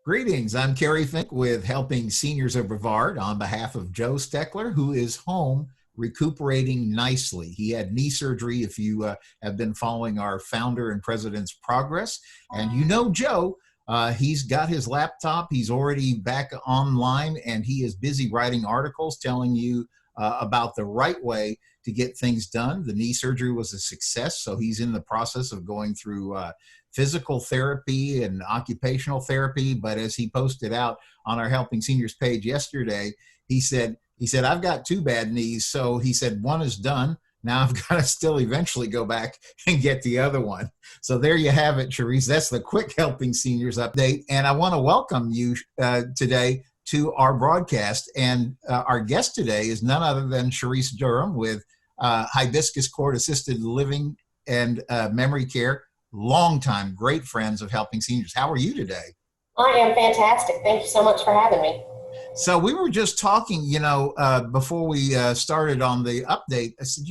Greetings. I'm Kerry Fink with Helping Seniors of Brevard on behalf of Joe Steckler, who is home recuperating nicely. He had knee surgery, if you have been following our founder and president's progress. And you know Joe, he's got his laptop. He's already back online, and he is busy writing articles telling you about the right way to get things done. The knee surgery was a success, so he's in the process of going through physical therapy and occupational therapy. But as he posted out on our Helping Seniors page yesterday, he said, I've got two bad knees. So he said, one is done. Now I've got to still eventually go back and get the other one. So there you have it, Charisse. That's the quick Helping Seniors update. And I want to welcome you today to our broadcast. And our guest today is none other than Charisse Durham with Hibiscus Court Assisted Living and Memory Care. Longtime great friends of Helping Seniors. How are you today? I am fantastic. Thank you so much for having me. So we were just talking, before we started on the update. I said,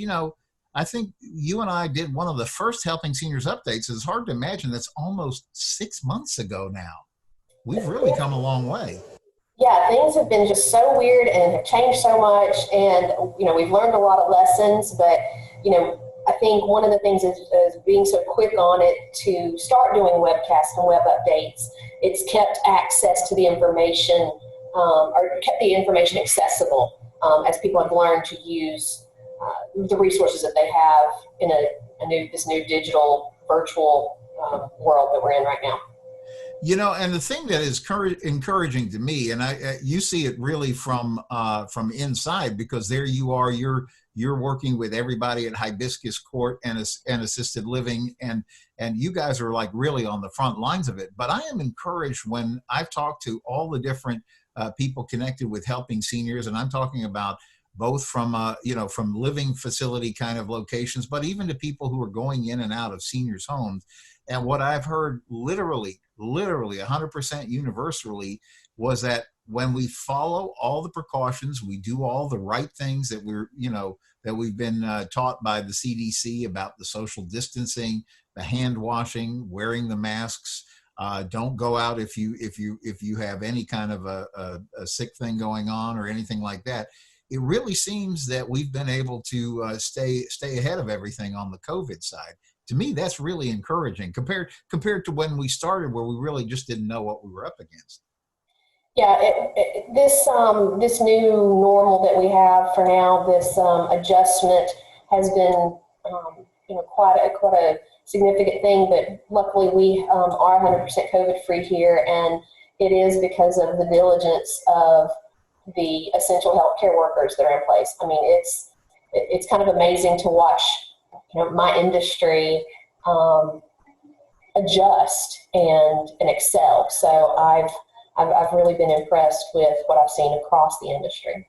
I think you and I did one of the first Helping Seniors updates. It's hard to imagine that's almost 6 months ago now. We've really come a long way. Yeah, things have been just so weird and have changed so much. And, we've learned a lot of lessons, but, I think one of the things is being so quick on it to start doing webcasts and web updates. It's kept access to the information, or kept the information accessible as people have learned to use the resources that they have in this new digital virtual world that we're in right now. And the thing that is encouraging to me, and you see it really from inside, because there you are, you're working with everybody at Hibiscus Court and Assisted Living, and you guys are like really on the front lines of it. But I am encouraged when I've talked to all the different people connected with Helping Seniors, and I'm talking about both from from living facility kind of locations, but even to people who are going in and out of seniors' homes. And what I've heard literally 100% universally was that when we follow all the precautions, we do all the right things that we've been taught by the CDC about the social distancing, the hand washing, wearing the masks. Don't go out if you have any kind of a sick thing going on or anything like that. It really seems that we've been able to stay ahead of everything on the COVID side. To me, that's really encouraging compared to when we started, where we really just didn't know what we were up against. Yeah, this new normal that we have for now, this adjustment has been quite a significant thing. But luckily, we are 100% COVID free here, and it is because of the diligence of the essential healthcare workers that are in place. I mean, it's kind of amazing to watch my industry adjust and excel. So I've really been impressed with what I've seen across the industry.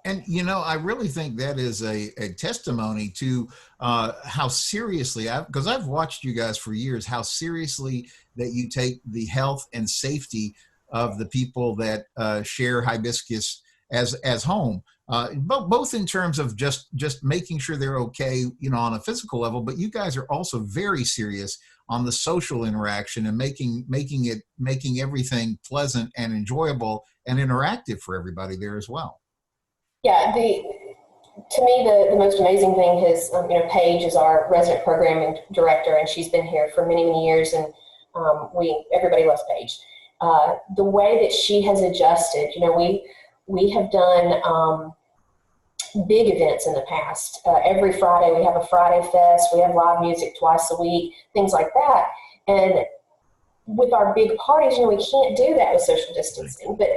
And, I really think that is a testimony to how seriously, because I've watched you guys for years, how seriously that you take the health and safety of the people that share Hibiscus as home. Both in terms of just making sure they're okay, on a physical level, but you guys are also very serious on the social interaction and making everything pleasant and enjoyable and interactive for everybody there as well. Yeah, to me the most amazing thing is Paige is our resident programming director, and she's been here for many years, and everybody loves Paige. The way that she has adjusted, we have done big events in the past. Every Friday we have a Friday Fest. We have live music twice a week, things like that. And with our big parties, we can't do that with social distancing. But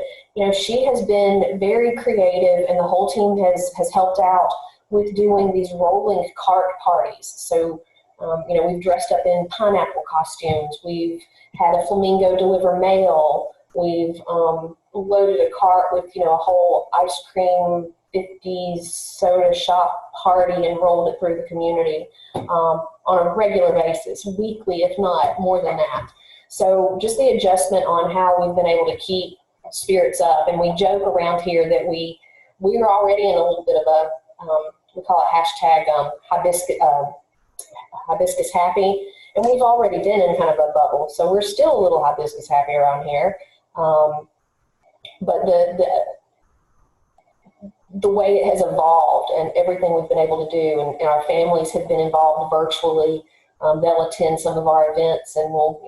she has been very creative, and the whole team has helped out with doing these rolling cart parties. So we've dressed up in pineapple costumes. We've had a flamingo deliver mail. We've loaded a cart with a whole ice cream 50s soda shop party and rolled it through the community on a regular basis, weekly, if not more than that. So just the adjustment on how we've been able to keep spirits up. And we joke around here that we're already in a little bit of a, we call it hashtag hibiscus happy. And we've already been in kind of a bubble. So we're still a little hibiscus happy around here. But the way it has evolved and everything we've been able to do, and our families have been involved virtually. They'll attend some of our events, and we'll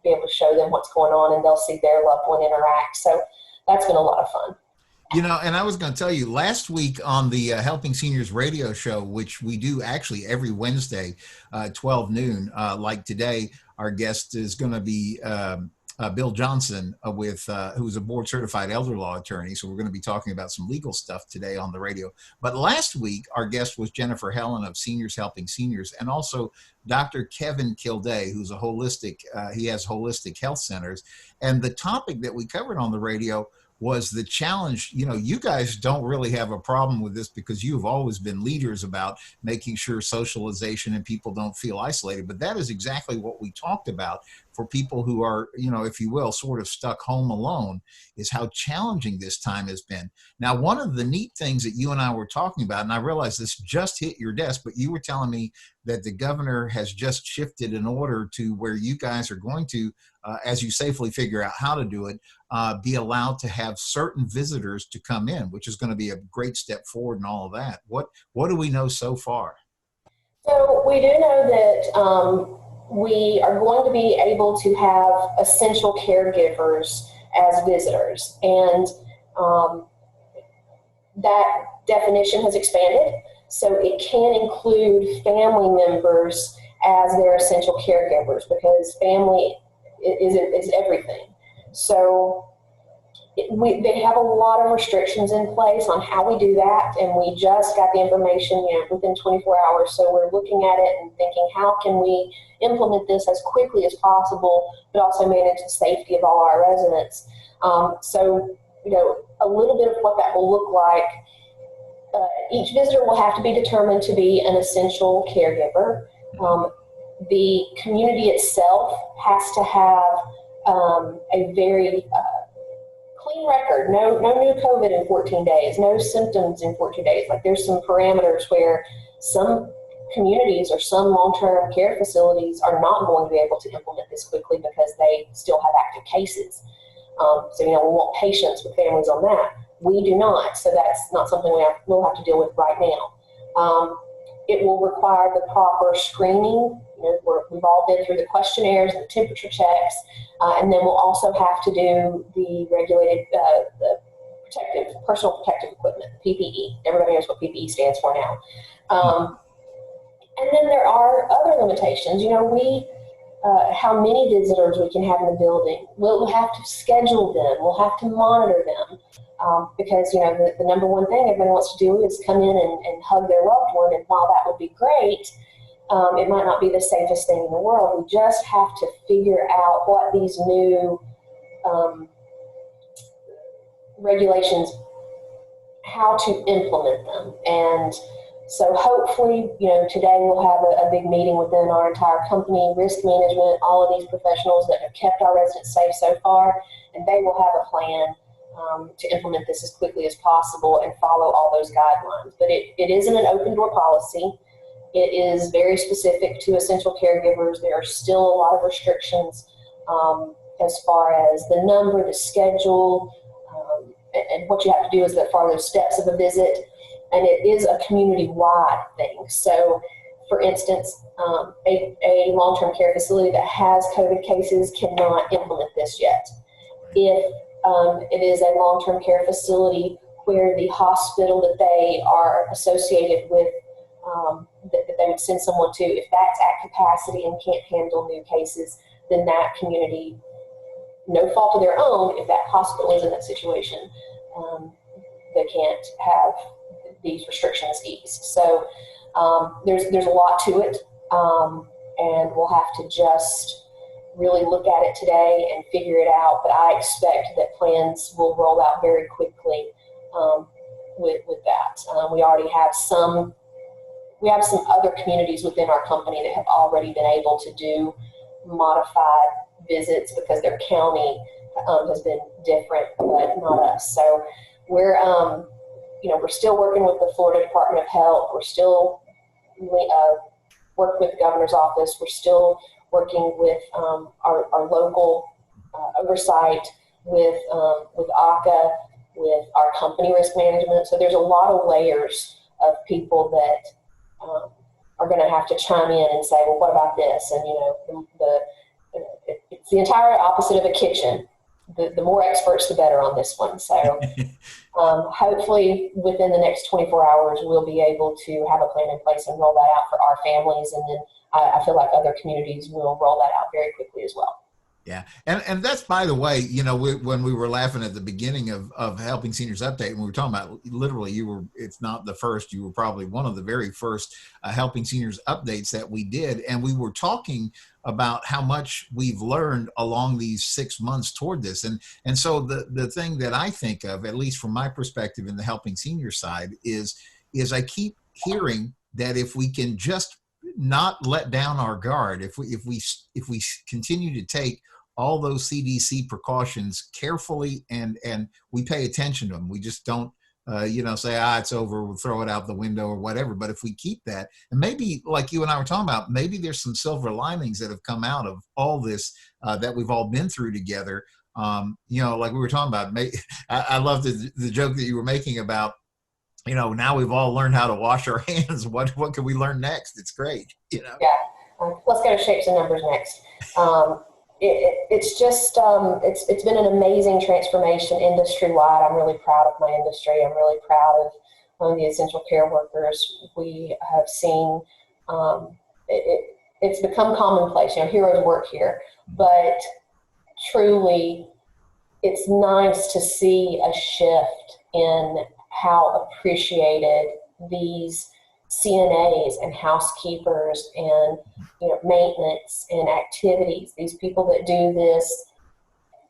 be able to show them what's going on, and they'll see their loved one interact. So that's been a lot of fun. And I was going to tell you, last week on the Helping Seniors radio show, which we do actually every Wednesday, 12 noon, like today, our guest is going to be Bill Johnson, who's a board certified elder law attorney. So we're going to be talking about some legal stuff today on the radio. But last week, our guest was Jennifer Helen of Seniors Helping Seniors, and also Dr. Kevin Kilday, who's he has holistic health centers. And the topic that we covered on the radio was the challenge. You guys don't really have a problem with this because you've always been leaders about making sure socialization and people don't feel isolated. But that is exactly what we talked about for people who are, if you will, sort of stuck home alone, is how challenging this time has been. Now, one of the neat things that you and I were talking about, and I realize this just hit your desk, but you were telling me that the governor has just shifted an order to where you guys are going to, as you safely figure out how to do it, be allowed to have certain visitors to come in, which is going to be a great step forward and all of that. What do we know so far? So we do know that we are going to be able to have essential caregivers as visitors, and that definition has expanded. So it can include family members as their essential caregivers, because family is everything. So they have a lot of restrictions in place on how we do that, and we just got the information within 24 hours. So we're looking at it and thinking, how can we implement this as quickly as possible, but also manage the safety of all our residents? So a little bit of what that will look like. Each visitor will have to be determined to be an essential caregiver. The community itself has to have a very clean record, no new COVID in 14 days, no symptoms in 14 days. Like, there's some parameters where some communities or some long-term care facilities are not going to be able to implement this quickly because they still have active cases. So we want patience with families on that. We do not, so that's not something we'll have to deal with right now. It will require the proper screening. We've all been through the questionnaires, the temperature checks, and then we'll also have to do the regulated, the personal protective equipment, PPE. Everybody knows what PPE stands for now. And then there are other limitations. How many visitors we can have in the building. We'll have to schedule them. We'll have to monitor them. Because, the number one thing everybody wants to do is come in and hug their loved one. And while that would be great, it might not be the safest thing in the world. We just have to figure out what these new regulations, how to implement them. And so hopefully, today we'll have a big meeting within our entire company, risk management, all of these professionals that have kept our residents safe so far, and they will have a plan to implement this as quickly as possible and follow all those guidelines. But it isn't an open door policy. It is very specific to essential caregivers. There are still a lot of restrictions as far as the number, the schedule, and what you have to do is follow those steps of a visit. And it is a community-wide thing. So, for instance, a long-term care facility that has COVID cases cannot implement this yet. If it is a long-term care facility where the hospital that they are associated with, that they would send someone to, if that's at capacity and can't handle new cases, then that community, no fault of their own, if that hospital is in that situation, they can't have these restrictions eased. So there's a lot to it, and we'll have to just really look at it today and figure it out. But I expect that plans will roll out very quickly with that. We already have some other communities within our company that have already been able to do modified visits because their county has been different, but not us. So we're still working with the Florida Department of Health. We're still working with the governor's office. We're still working with our local oversight with ACA, with our company risk management. So there's a lot of layers of people that are going to have to chime in and say, well, what about this? And, it's the entire opposite of a kitchen. The more experts, the better on this one. So hopefully within the next 24 hours, we'll be able to have a plan in place and roll that out for our families. And then I feel like other communities will roll that out very quickly as well. Yeah. And that's, by the way, when we were laughing at the beginning of Helping Seniors Update, and we were talking about, literally, it's not the first, you were probably one of the very first Helping Seniors Updates that we did. And we were talking about how much we've learned along these 6 months toward this. And so the thing that I think of, at least from my perspective in the Helping Seniors side, is I keep hearing that if we can just not let down our guard, if we continue to take all those CDC precautions carefully and we pay attention to them, we just don't say, it's over, we'll throw it out the window or whatever. But if we keep that, and maybe like you and I were talking about, maybe there's some silver linings that have come out of all this that we've all been through together. Like we were talking about, I love the joke that you were making about, now we've all learned how to wash our hands. What can we learn next? It's great. Yeah. Let's go to shapes and numbers next. It's just, it's been an amazing transformation industry-wide. I'm really proud of my industry. I'm really proud of the essential care workers. We have seen, it's become commonplace. Heroes work here, but truly it's nice to see a shift in how appreciated these CNAs and housekeepers and maintenance and activities, these people that do this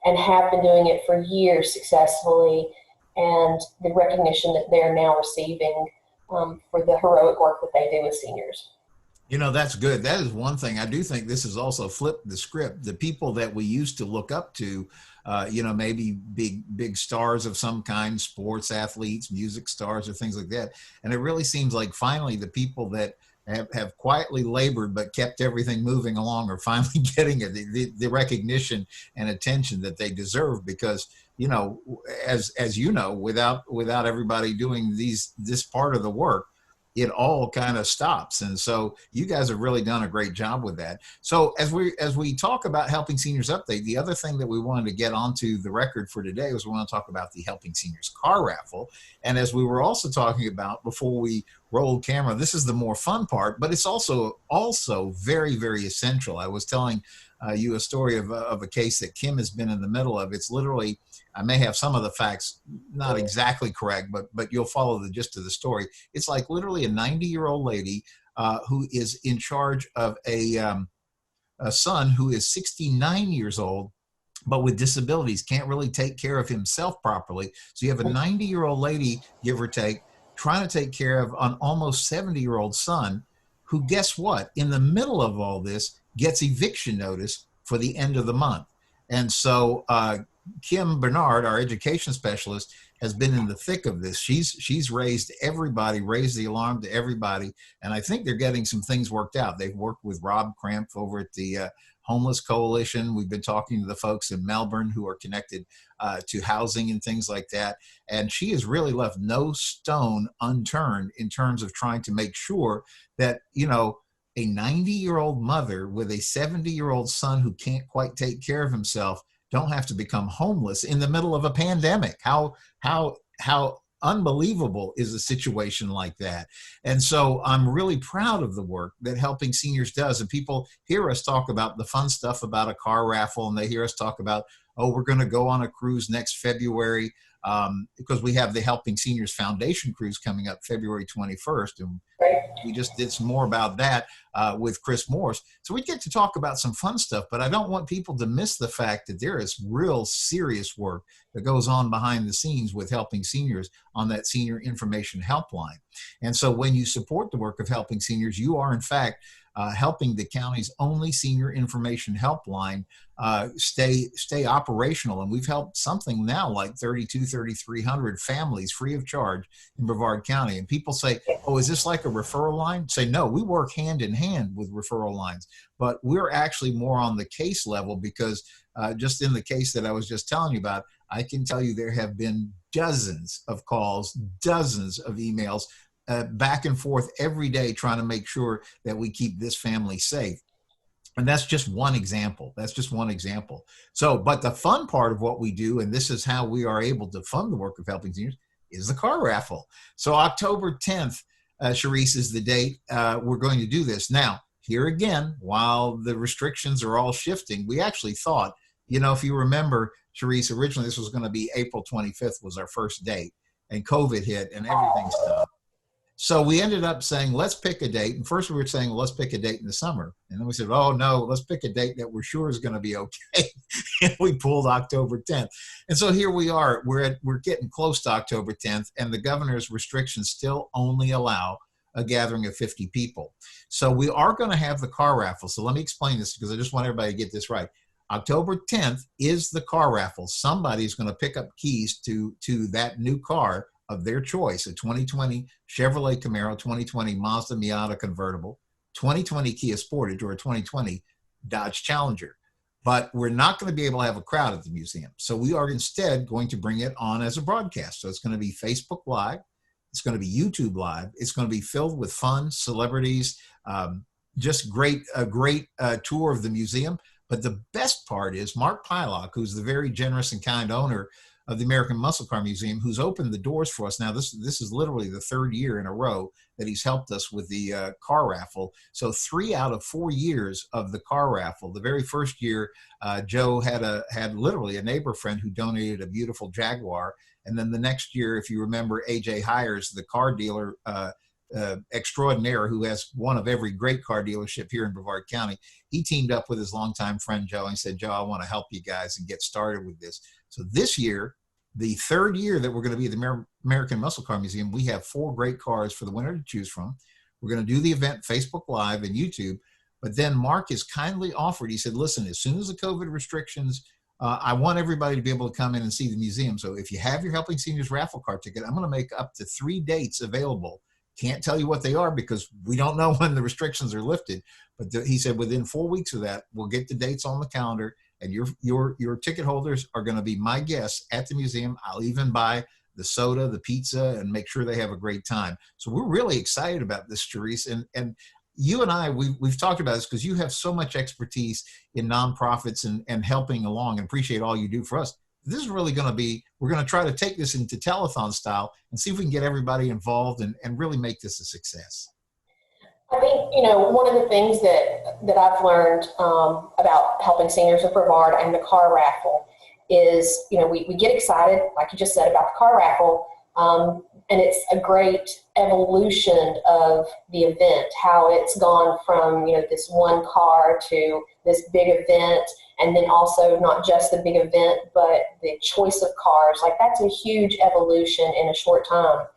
and have been doing it for years successfully, and the recognition that they're now receiving for the heroic work that they do with seniors. That's good. That is one thing. I do think this has also flipped the script. The people that we used to look up to, maybe big stars of some kind, sports athletes, music stars, or things like that. And it really seems like finally the people that have quietly labored but kept everything moving along are finally getting the recognition and attention that they deserve, because as without everybody doing this part of the work, it all kind of stops. And so you guys have really done a great job with that. So as we talk about Helping Seniors Update, the other thing that we wanted to get onto the record for today was we want to talk about the Helping Seniors Car Raffle. And as we were also talking about before we rolled camera, this is the more fun part, but it's also very, very essential. I was telling you a story of a case that Kim has been in the middle of. It's literally, I may have some of the facts not exactly correct, but you'll follow the gist of the story. It's like literally a 90-year-old lady who is in charge of a son who is 69 years old, but with disabilities, can't really take care of himself properly. So you have a 90-year-old lady, give or take, trying to take care of an almost 70-year-old son who, guess what? In the middle of all this, gets eviction notice for the end of the month. And so Kim Bernard, our education specialist, has been in the thick of this. She's raised the alarm to everybody. And I think they're getting some things worked out. They've worked with Rob Krampf over at the Homeless Coalition. We've been talking to the folks in Melbourne who are connected to housing and things like that. And she has really left no stone unturned in terms of trying to make sure that, a 90-year-old mother with a 70-year-old son who can't quite take care of himself don't have to become homeless in the middle of a pandemic. How unbelievable is a situation like that? And so I'm really proud of the work that Helping Seniors does. And people hear us talk about the fun stuff about a car raffle, and they hear us talk about, we're going to go on a cruise next February, because we have the Helping Seniors Foundation cruise coming up February 21st. And we just did some more about that with Chris Morse. So we get to talk about some fun stuff, but I don't want people to miss the fact that there is real serious work that goes on behind the scenes with Helping Seniors on that senior information helpline. And so when you support the work of Helping Seniors, you are in fact helping the county's only senior information helpline stay operational. And we've helped something now like 3,300 families free of charge in Brevard County. And people say, oh, is this like a referral line? Say, no, we work hand in hand with referral lines, but we're actually more on the case level because just in the case that I was just telling you about, I can tell you there have been dozens of calls, dozens of emails back and forth every day trying to make sure that we keep this family safe. And that's just one example. That's just one example. So, but the fun part of what we do, and this is how we are able to fund the work of Helping Seniors, is the car raffle. So October 10th, Charisse, is the date we're going to do this. Now, here again, while the restrictions are all shifting, we actually thought, if you remember, Charisse, originally this was going to be April 25th was our first date, and COVID hit and everything stopped. So we ended up saying, let's pick a date. And first we were saying, well, let's pick a date in the summer. And then we said, oh no, let's pick a date that we're sure is going to be okay. And we pulled October 10th. And so here we are, we're getting close to October 10th, and the governor's restrictions still only allow a gathering of 50 people. So we are going to have the car raffle. So let me explain this because I just want everybody to get this right. October 10th is the car raffle. Somebody's going to pick up keys to that new car of their choice, a 2020 Chevrolet Camaro, 2020 Mazda Miata convertible, 2020 Kia Sportage, or a 2020 Dodge Challenger. But we're not going to be able to have a crowd at the museum. So we are instead going to bring it on as a broadcast. So it's going to be Facebook Live. It's going to be YouTube Live. It's going to be filled with fun, celebrities, just a great tour of the museum. But the best part is Mark Pylock, who's the very generous and kind owner of the American Muscle Car Museum, who's opened the doors for us. Now, this is literally the third year in a row that he's helped us with the car raffle. So 3 out of 4 years of the car raffle. The very first year, Joe had literally a neighbor friend who donated a beautiful Jaguar. And then the next year, if you remember, AJ Hires, the car dealer extraordinaire who has one of every great car dealership here in Brevard County, he teamed up with his longtime friend Joe and said, Joe, I want to help you guys and get started with this. So this year, the third year that we're going to be at the American Muscle Car Museum, we have 4 great cars for the winner to choose from. We're going to do the event Facebook Live and YouTube. But then Mark has kindly offered, he said, listen, as soon as the COVID restrictions, I want everybody to be able to come in and see the museum. So if you have your Helping Seniors raffle car ticket, I'm going to make up to 3 dates available. Can't tell you what they are because we don't know when the restrictions are lifted. But he said within 4 weeks of that, we'll get the dates on the calendar, and your ticket holders are going to be my guests at the museum. I'll even buy the soda, the pizza, and make sure they have a great time. So we're really excited about this, Charisse. And you and I, we've talked about this because you have so much expertise in nonprofits and helping along, and appreciate all you do for us. This is really going to be, we're going to try to take this into telethon style and see if we can get everybody involved and really make this a success. I think, one of the things that I've learned about Helping Seniors of Brevard and the car raffle is, we get excited, like you just said, about the car raffle, and it's a great evolution of the event, how it's gone from, this one car to this big event, and then also not just the big event, but the choice of cars. Like, that's a huge evolution in a short time.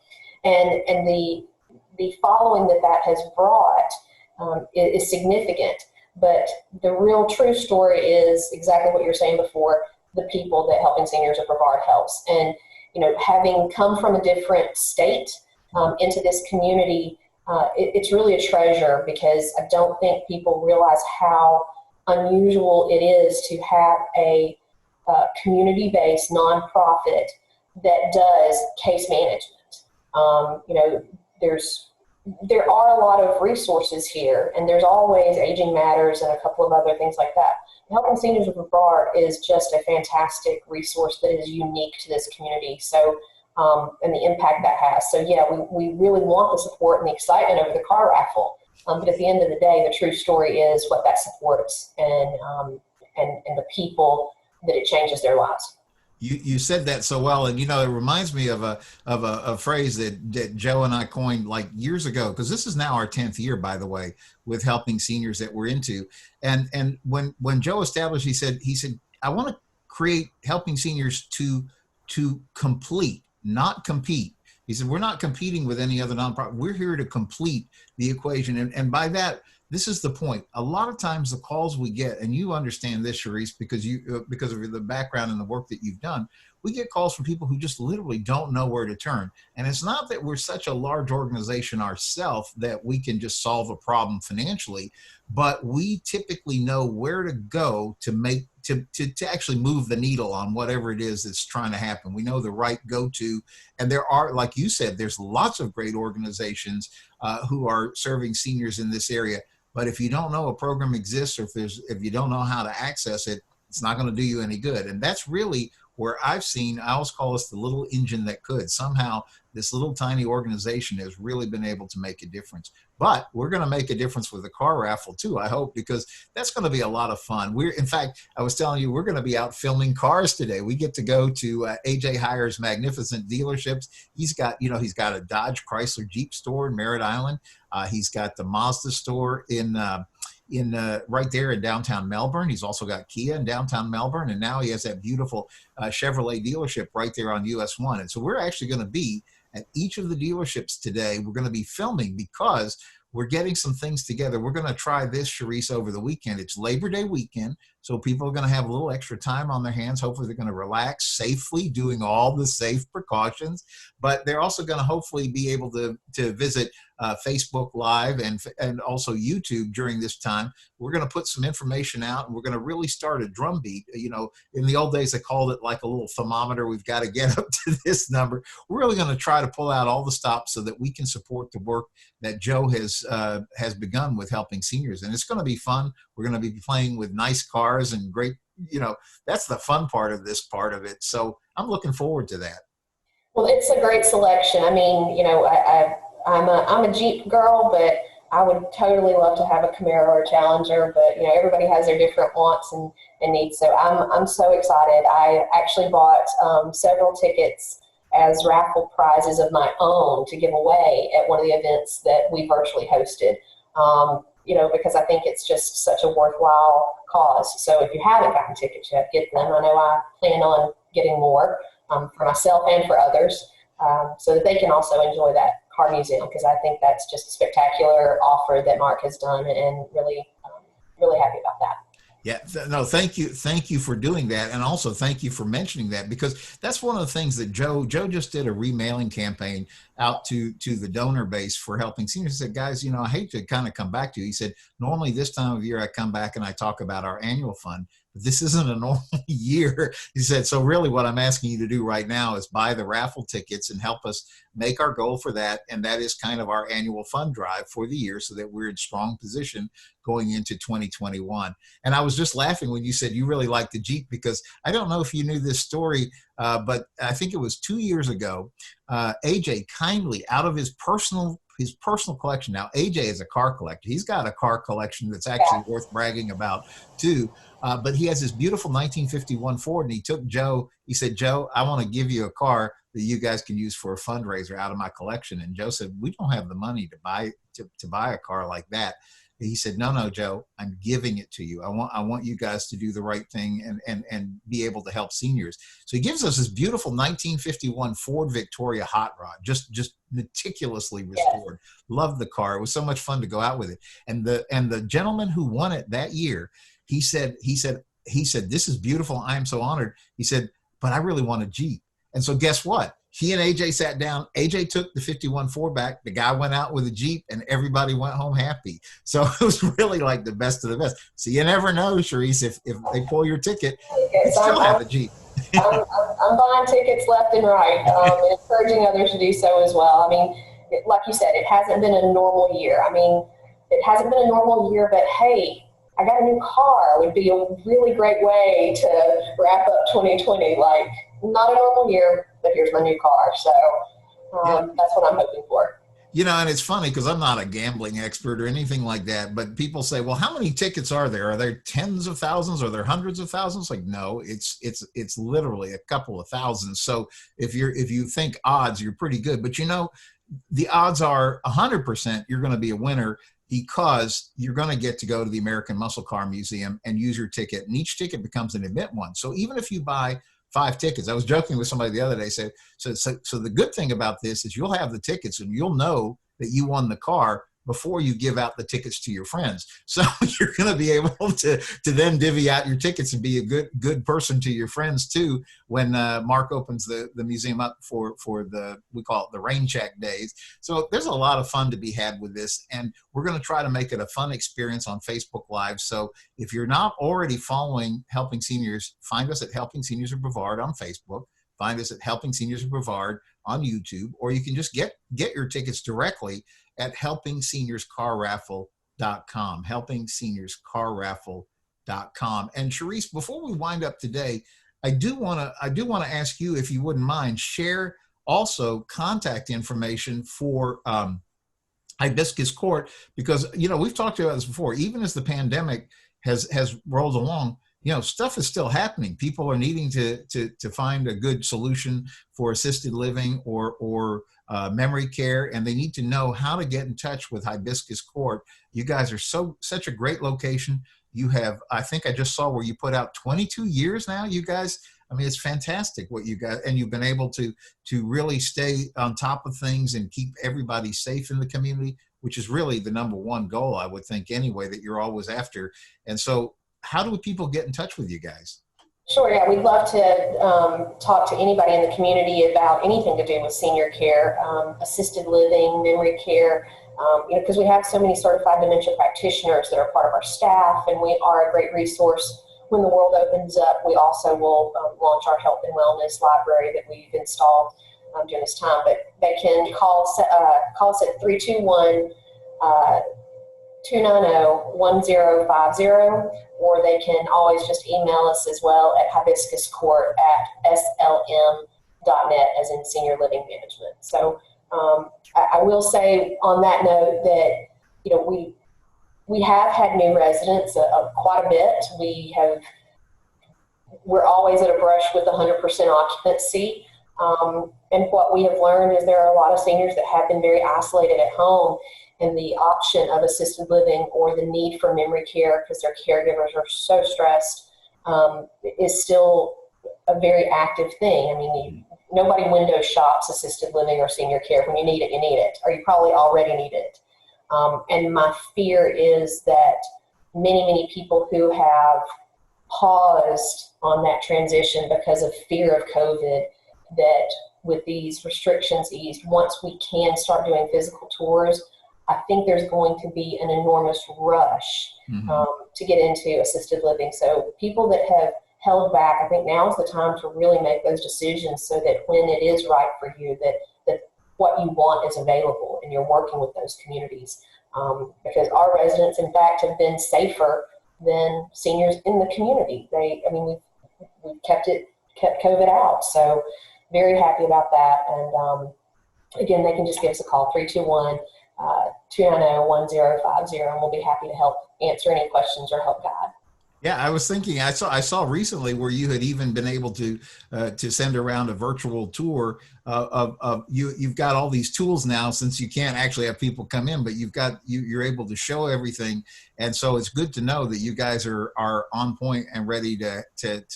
And the following that has brought is significant. But the real true story is exactly what you're saying before, the people that Helping Seniors of Brevard helps. And, having come from a different state into this community, it's really a treasure, because I don't think people realize how unusual it is to have a community-based nonprofit that does case management. There are a lot of resources here, and there's always Aging Matters and a couple of other things like that. Helping Seniors of Brevard is just a fantastic resource that is unique to this community. So, and the impact that has. So yeah, we really want the support and the excitement over the car raffle. But at the end of the day, the true story is what that supports and the people that it changes their lives. You said that so well, and it reminds me of a phrase that Joe and I coined like years ago, because this is now our 10th year, by the way, with Helping Seniors that we're into. And when Joe established, he said, I want to create Helping Seniors to complete, not compete. He said, we're not competing with any other nonprofit. We're here to complete the equation. And by that, this is the point. A lot of times the calls we get, and you understand this, Charisse, because of the background and the work that you've done, we get calls from people who just literally don't know where to turn. And it's not that we're such a large organization ourselves that we can just solve a problem financially, but we typically know where to go to make to actually move the needle on whatever it is that's trying to happen. We know the right go-to, and there are, like you said, there's lots of great organizations who are serving seniors in this area. But if you don't know a program exists, or if you don't know how to access it, it's not going to do you any good. And that's really where I always call us the little engine that could. Somehow this little tiny organization has really been able to make a difference. But we're going to make a difference with the car raffle too, I hope, because that's going to be a lot of fun. In fact, I was telling you, we're going to be out filming cars today. We get to go to AJ Heyer's magnificent dealerships. He's got a Dodge Chrysler Jeep store in Merritt Island. He's got the Mazda store in right there in downtown Melbourne. He's also got Kia in downtown Melbourne, and now he has that beautiful Chevrolet dealership right there on US 1. And so we're actually going to be at each of the dealerships today. We're going to be filming because we're getting some things together. We're going to try this, Charisse, over the weekend. It's Labor Day weekend, so people are going to have a little extra time on their hands. Hopefully they're going to relax safely, doing all the safe precautions, but they're also going to hopefully be able to visit Facebook Live and also YouTube during this time. We're going to put some information out, and we're going to really start a drumbeat. In the old days, they called it like a little thermometer. We've got to get up to this number. We're really going to try to pull out all the stops so that we can support the work that Joe has begun with helping seniors. And it's going to be fun. We're going to be playing with nice cars and great, that's the fun part of this part of it. So I'm looking forward to that. Well, it's a great selection. I mean, I'm a Jeep girl, but I would totally love to have a Camaro or a Challenger, but everybody has their different wants and needs. So I'm so excited. I actually bought several tickets as raffle prizes of my own to give away at one of the events that we virtually hosted. Because I think it's just such a worthwhile cause. So if you haven't gotten tickets yet, get them. I know I plan on getting more for myself and for others, so that they can also enjoy that car museum, because I think that's just a spectacular offer that Mark has done, and really happy about that. Yeah, no, thank you for doing that, and also thank you for mentioning that, because that's one of the things that Joe just did a remailing campaign out to the donor base for helping seniors. He said, guys, I hate to kind of come back to you. He said, normally this time of year I come back and I talk about our annual fund, but this isn't a normal year. He said, so really what I'm asking you to do right now is buy the raffle tickets and help us make our goal for that. And that is kind of our annual fund drive for the year, so that we're in strong position going into 2021. And I was just laughing when you said you really like the Jeep, because I don't know if you knew this story, but I think it was 2 years ago, AJ kindly, out of his personal collection. Now, AJ is a car collector. He's got a car collection that's actually worth bragging about too. But he has this beautiful 1951 Ford, and he took Joe. He said, Joe, I want to give you a car that you guys can use for a fundraiser out of my collection. And Joe said, we don't have the money to buy a car like that. He said, no, Joe, I'm giving it to you. I want you guys to do the right thing and be able to help seniors. So he gives us this beautiful 1951 Ford Victoria hot rod, just meticulously restored. Loved the car. It was so much fun to go out with it. And the gentleman who won it that year, he said, this is beautiful. I am so honored. He said, but I really want a Jeep. And so guess what? He and AJ sat down. AJ took the 51 Ford back. The guy went out with a Jeep, and everybody went home happy. So it was really like the best of the best. So you never know, Charisse, if they pull your ticket, you still have a Jeep. I'm buying tickets left and right, and encouraging others to do so as well. I mean, like you said, it hasn't been a normal year. I mean, it hasn't been a normal year, but hey, I got a new car. It would be a really great way to wrap up 2020. Like, not a normal year, but here's my new car. So that's what I'm hoping for. And it's funny because I'm not a gambling expert or anything like that, but people say, well, how many tickets are there? Are there tens of thousands? Are there hundreds of thousands? Like, no, it's literally a couple of thousands. So if you think odds, you're pretty good. But the odds are 100% you're going to be a winner, because you're going to get to go to the American Muscle Car Museum and use your ticket, and each ticket becomes an event one. So even if you buy 5 tickets, I was joking with somebody the other day, said, so the good thing about this is you'll have the tickets and you'll know that you won the car, before you give out the tickets to your friends. So you're going to be able to then divvy out your tickets and be a good person to your friends too when Mark opens the museum up for we call it the rain check days. So there's a lot of fun to be had with this, and we're going to try to make it a fun experience on Facebook Live. So if you're not already following Helping Seniors, find us at Helping Seniors of Brevard on Facebook. Find us at Helping Seniors of Brevard on YouTube, or you can just get your tickets directly at helpingseniors.carraffle.com, helpingseniors.carraffle.com. And Charisse, before we wind up today, I do want to ask you, if you wouldn't mind, share also contact information for Hibiscus Court, because we've talked about this before. Even as the pandemic has rolled along, stuff is still happening. People are needing to find a good solution for assisted living or memory care, and they need to know how to get in touch with Hibiscus Court. You guys are such a great location. You have, I think I just saw where you put out 22 years now, you guys. I mean, it's fantastic what you got, and you've been able to really stay on top of things and keep everybody safe in the community, which is really the number one goal, I would think, anyway, that you're always after. And so how do people get in touch with you guys? Sure, yeah, we'd love to talk to anybody in the community about anything to do with senior care, assisted living, memory care, because we have so many certified dementia practitioners that are part of our staff, and we are a great resource. When the world opens up, we also will launch our health and wellness library that we've installed during this time. But they can call us at 321 290-1050, or they can always just email us as well at hibiscuscourt@slm.net, as in Senior Living Management. So I will say on that note that we have had new residents quite a bit. We're always at a brush with 100% occupancy. And what we have learned is there are a lot of seniors that have been very isolated at home, and the option of assisted living or the need for memory care because their caregivers are so stressed is still a very active thing. I mean, nobody window shops assisted living or senior care. When you need it, or you probably already need it. And my fear is that many people who have paused on that transition because of fear of COVID, that with these restrictions eased, once we can start doing physical tours, I think there's going to be an enormous rush to get into assisted living. So people that have held back, I think now is the time to really make those decisions so that when it is right for you, that what you want is available and you're working with those communities. Because our residents, in fact, have been safer than seniors in the community. We've kept COVID out. So very happy about that. And again, they can just give us a call, 321-290-1050, and we'll be happy to help answer any questions or help guide. Yeah, I was thinking, I saw recently where you had even been able to send around a virtual tour of you've got all these tools now, since you can't actually have people come in, but you're able to show everything. And so it's good to know that you guys are on point and ready to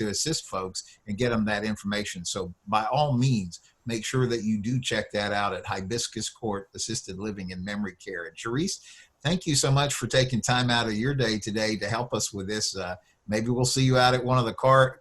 assist folks and get them that information. So by all means, make sure that you do check that out at Hibiscus Court Assisted Living and Memory Care. And Charisse, thank you so much for taking time out of your day today to help us with this. Maybe we'll see you out at one of the car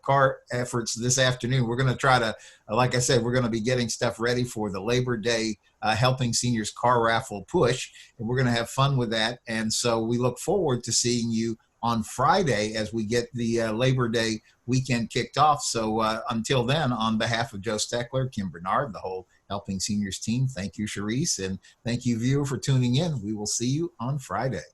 efforts this afternoon. We're going to try to, like I said, we're going to be getting stuff ready for the Labor Day Helping Seniors Car Raffle push, and we're going to have fun with that. And so we look forward to seeing you on Friday as we get the Labor Day weekend kicked off. So until then, on behalf of Joe Steckler, Kim Bernard, the whole Helping Seniors team, thank you, Charisse, and thank you, viewer, for tuning in. We will see you on Friday.